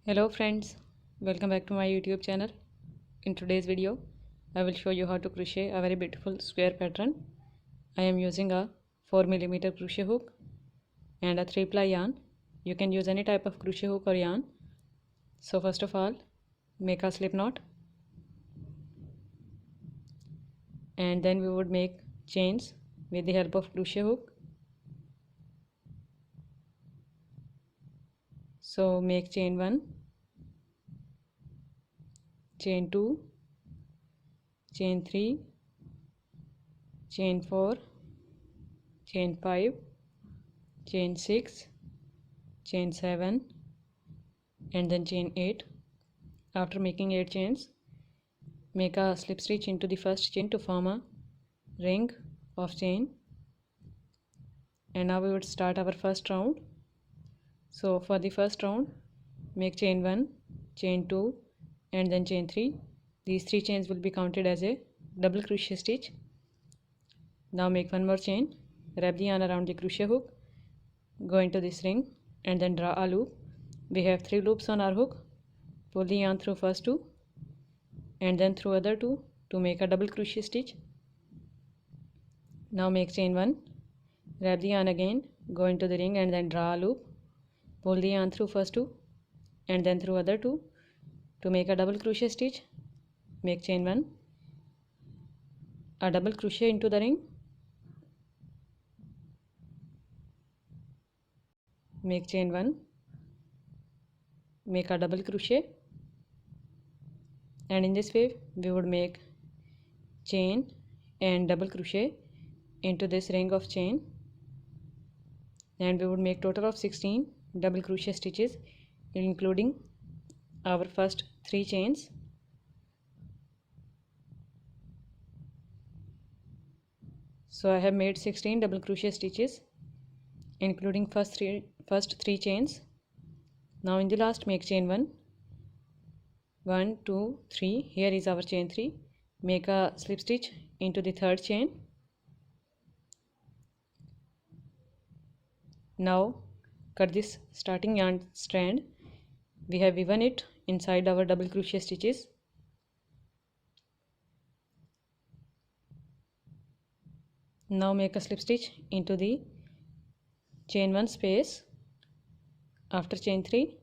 Hello friends, welcome back to my YouTube channel. In today's video, I will show you how to crochet a very beautiful square pattern. I am using a 4mm crochet hook and a 3-ply yarn. You can use any type of crochet hook or yarn. So first of all, make a slip knot and then we would make chains with the help of crochet hook. So make chain 1, chain 2, chain 3, chain 4, chain 5, chain 6, chain 7 and then chain 8. After making 8 chains, make a slip stitch into the first chain to form a ring of chain, and now we would start our first round. So for the first round, make chain 1, chain 2 and then chain 3. These 3 chains will be counted as a double crochet stitch. Now make one more chain, wrap the yarn around the crochet hook, go into this ring and then draw a loop. We have 3 loops on our hook. Pull the yarn through first 2 and then through other 2 to make a double crochet stitch. Now make chain 1, wrap the yarn again, go into the ring and then draw a loop. Pull the yarn through first 2 and then through other 2 to make a double crochet stitch. Make chain 1, a double crochet into the ring, make chain 1, make a double crochet, and in this way we would make chain and double crochet into this ring of chain, and we would make total of 16 double crochet stitches including our first 3 chains. So I have made 16 double crochet stitches including first three chains. Now in the last, make chain 1, 1 2 3. Here is our chain 3. Make a slip stitch into the third chain. Now cut this starting yarn strand. We have woven it inside our double crochet stitches. Now make a slip stitch into the chain 1 space after chain 3.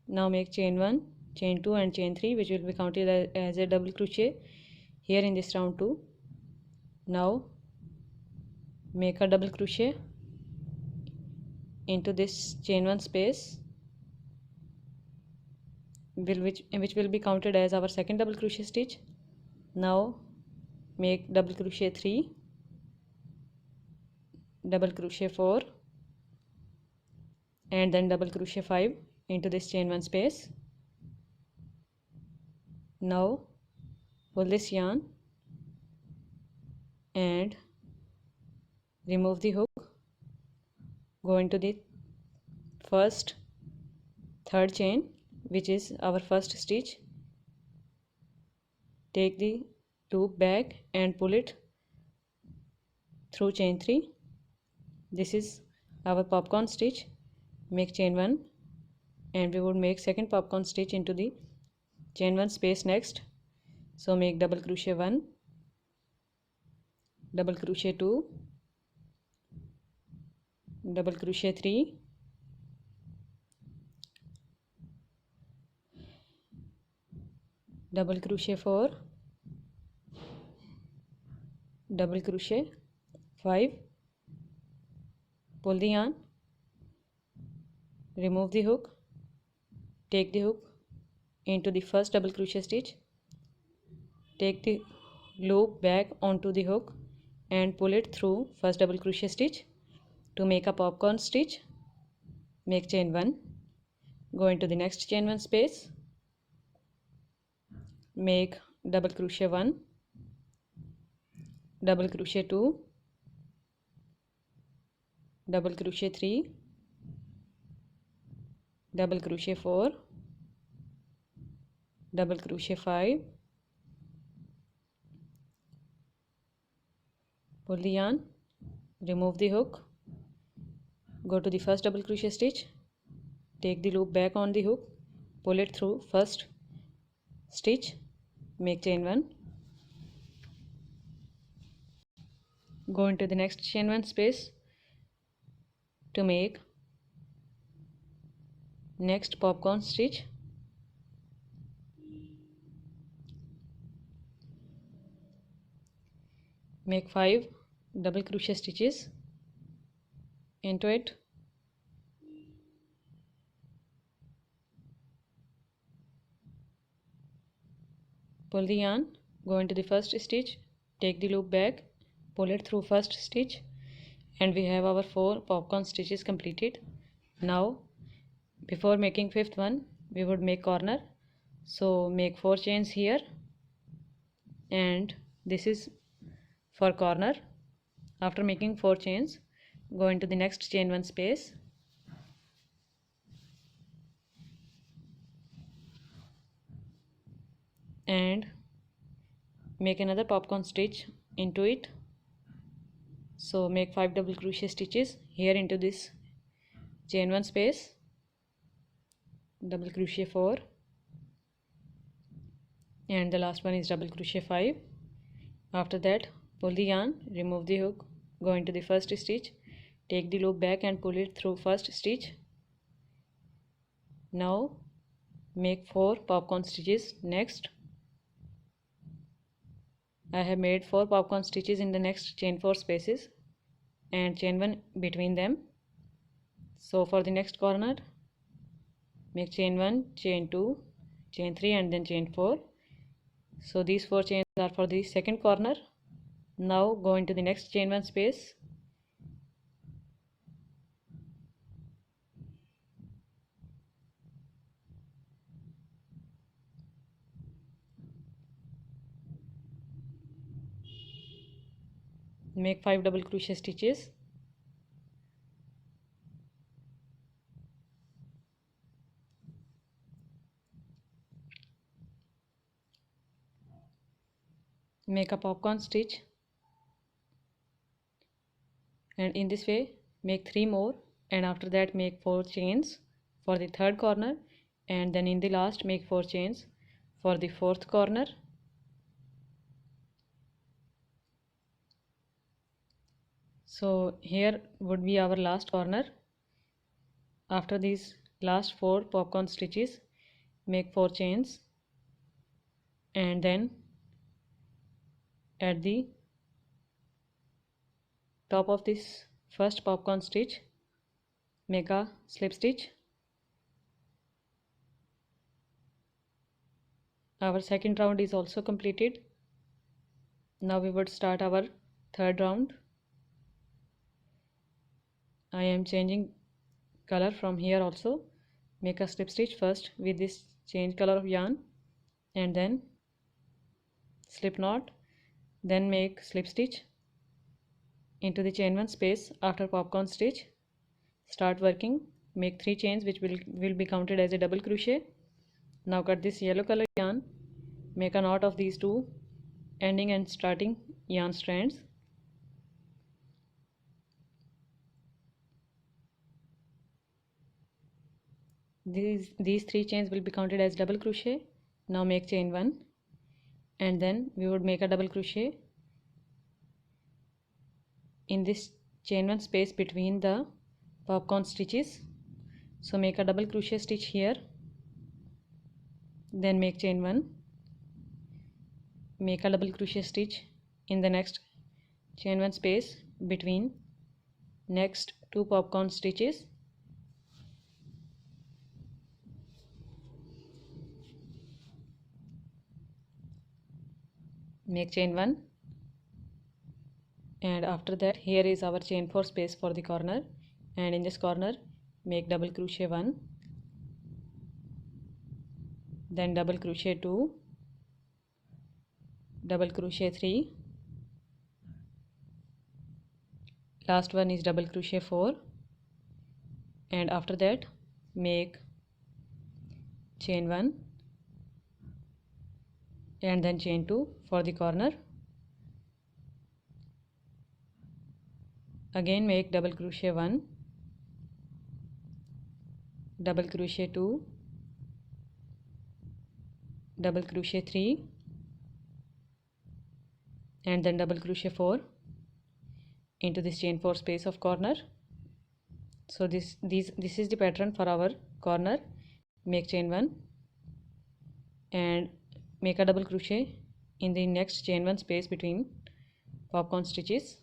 Now make chain 1, chain 2 and chain 3, which will be counted as a double crochet here in this round 2. Now make a double crochet into this chain 1 space, which will be counted as our second double crochet stitch. Now make double crochet 3, double crochet 4 and then double crochet 5 into this chain 1 space. Now pull this yarn and remove the hook, go into the third chain, which is our first stitch. Take the loop back and pull it through chain 3. This is our popcorn stitch. Make chain 1 and we would make second popcorn stitch into the chain 1 space next. So make double crochet 1, double crochet 2, double crochet 3, double crochet 4, double crochet 5, pull the yarn, remove the hook, take the hook into the first double crochet stitch, take the loop back onto the hook and pull it through first double crochet stitch to make a popcorn stitch. Make chain 1, go into the next chain 1 space, make double crochet 1, double crochet 2, double crochet 3, double crochet 4, double crochet 5, pull the yarn, remove the hook, go to the first double crochet stitch, take the loop back on the hook pull it through first stitch, make chain 1, go into the next chain 1 space to make next popcorn stitch, make 5 double crochet stitches into it, pull the yarn, go into the first stitch, take the loop back, pull it through first stitch, and we have our 4 popcorn stitches completed. Now before making 5th one, we would make corner, so make 4 chains here, and this is for corner. After making 4 chains, go into the next chain 1 space, and make another popcorn stitch into it. So make 5 double crochet stitches here into this chain 1 space, double crochet 4, and the last one is double crochet 5. After that, pull the yarn, remove the hook, go into the first stitch, take the loop back and pull it through first stitch. Now make 4 popcorn stitches next. I have made 4 popcorn stitches in the next chain 4 spaces and chain 1 between them. So for the next corner, make chain 1, chain 2, chain 3 and then chain 4. So these 4 chains are for the second corner. Now go into the next chain 1 space, make 5 double crochet stitches, make a popcorn stitch, and in this way make 3 more, and after that make 4 chains for the third corner, and then in the last make 4 chains for the fourth corner. So here would be our last corner. After these last 4 popcorn stitches, make 4 chains, and then at the top of this first popcorn stitch make a slip stitch. Our second round is also completed. Now we would start our third round. I am changing color from here also. Make a slip stitch first with this change color of yarn, and then slip knot, then make slip stitch into the chain 1 space after popcorn stitch. Start working, make 3 chains which will be counted as a double crochet. Now cut this yellow color yarn, make a knot of these 2 ending and starting yarn strands. These 3 chains will be counted as double crochet. Now make chain 1, and then we would make a double crochet in this chain 1 space between the popcorn stitches. So make a double crochet stitch here, then make chain 1, make a double crochet stitch in the next chain 1 space between next 2 popcorn stitches, make chain 1, and after that here is our chain 4 space for the corner, and in this corner make double crochet 1, then double crochet 2, double crochet 3, last one is double crochet 4, and after that make chain 1 and then chain 2 for the corner. Again make double crochet 1, double crochet 2, double crochet 3 and then double crochet 4 into this chain 4 space of corner. So this is the pattern for our corner. Make chain 1 and make a double crochet in the next chain 1 space between popcorn stitches.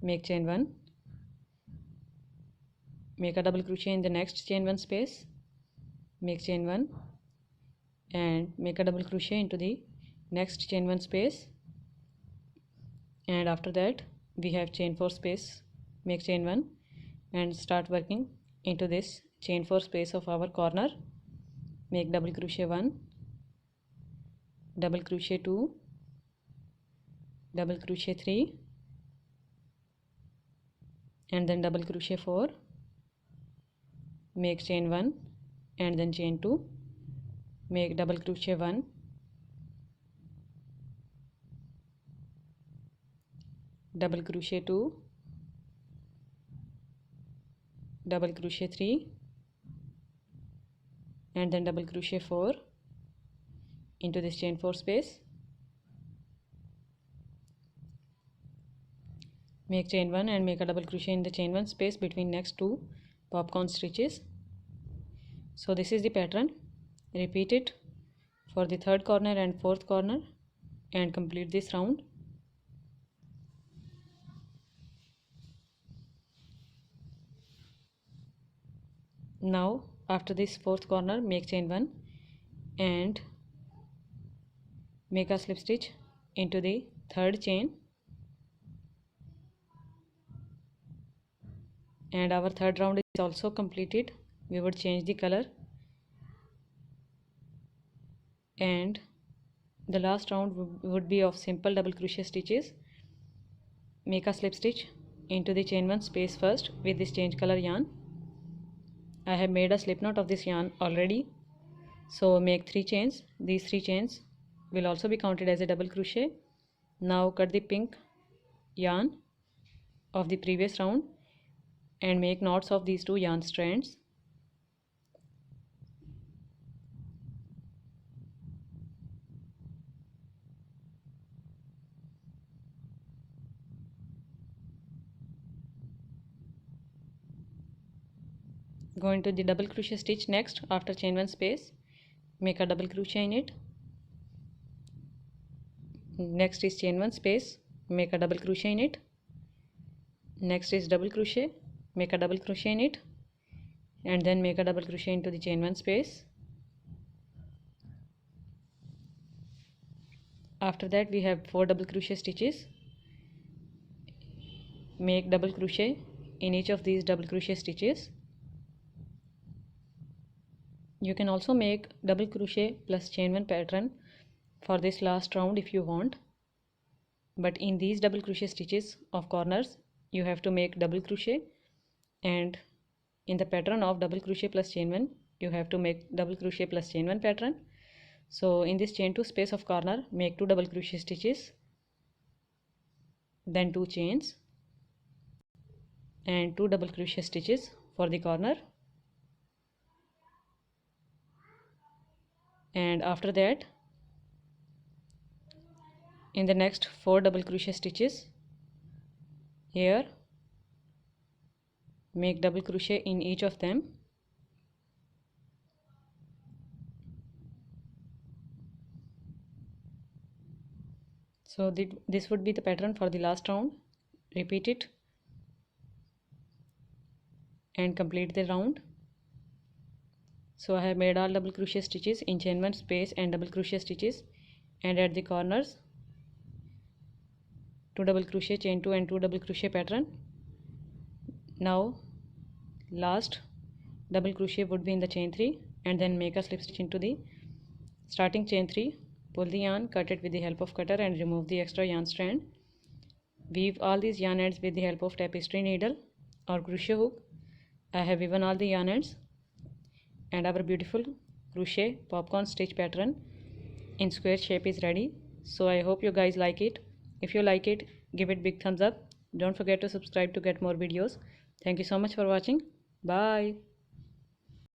Make chain 1, make a double crochet in the next chain 1 space, make chain 1 and make a double crochet into the next chain 1 space, and after that we have chain 4 space. Make chain 1 and start working into this chain 4 space of our corner. Make double crochet 1, double crochet 2, double crochet 3 and then double crochet 4. Make chain 1 and then chain 2, make double crochet 1, double crochet 2, double crochet 3 and then double crochet 4 into this chain 4 space. Make chain 1 and make a double crochet in the chain 1 space between next two popcorn stitches. So this is the pattern. Repeat it for the third corner and fourth corner and complete this round. Now after this fourth corner, make chain 1 and make a slip stitch into the third chain, and our third round is also completed. We would change the color, and the last round would be of simple double crochet stitches. Make a slip stitch into the chain 1 space first with this change color yarn. I have made a slip knot of this yarn already, so make 3 chains. These 3 chains will also be counted as a double crochet. Now cut the pink yarn of the previous round and make knots of these 2 yarn strands. Go into the double crochet stitch next after chain 1 space, make a double crochet in it. Next is chain 1 space, make a double crochet in it. Next is double crochet, make a double crochet in it, and then make a double crochet into the chain 1 space. After that we have 4 double crochet stitches. Make double crochet in each of these double crochet stitches. You can also make double crochet plus chain 1 pattern for this last round if you want, but in these double crochet stitches of corners you have to make double crochet, and in the pattern of double crochet plus chain 1 you have to make double crochet plus chain 1 pattern. So in this chain 2 space of corner, make 2 double crochet stitches, then 2 chains and 2 double crochet stitches for the corner, and after that in the next 4 double crochet stitches here, make double crochet in each of them. So this would be the pattern for the last round. Repeat it and complete the round. So I have made all double crochet stitches in chain 1 space and double crochet stitches, and at the corners 2 double crochet, chain 2 and 2 double crochet pattern. Now last double crochet would be in the chain 3, and then make a slip stitch into the starting chain 3, pull the yarn, cut it with the help of cutter and remove the extra yarn strand. Weave all these yarn ends with the help of tapestry needle or crochet hook. I have woven all the yarn ends, and our beautiful crochet popcorn stitch pattern in square shape is ready. So I hope you guys like it. If you like it, give it big thumbs up. Don't forget to subscribe to get more videos. Thank you so much for watching. Bye.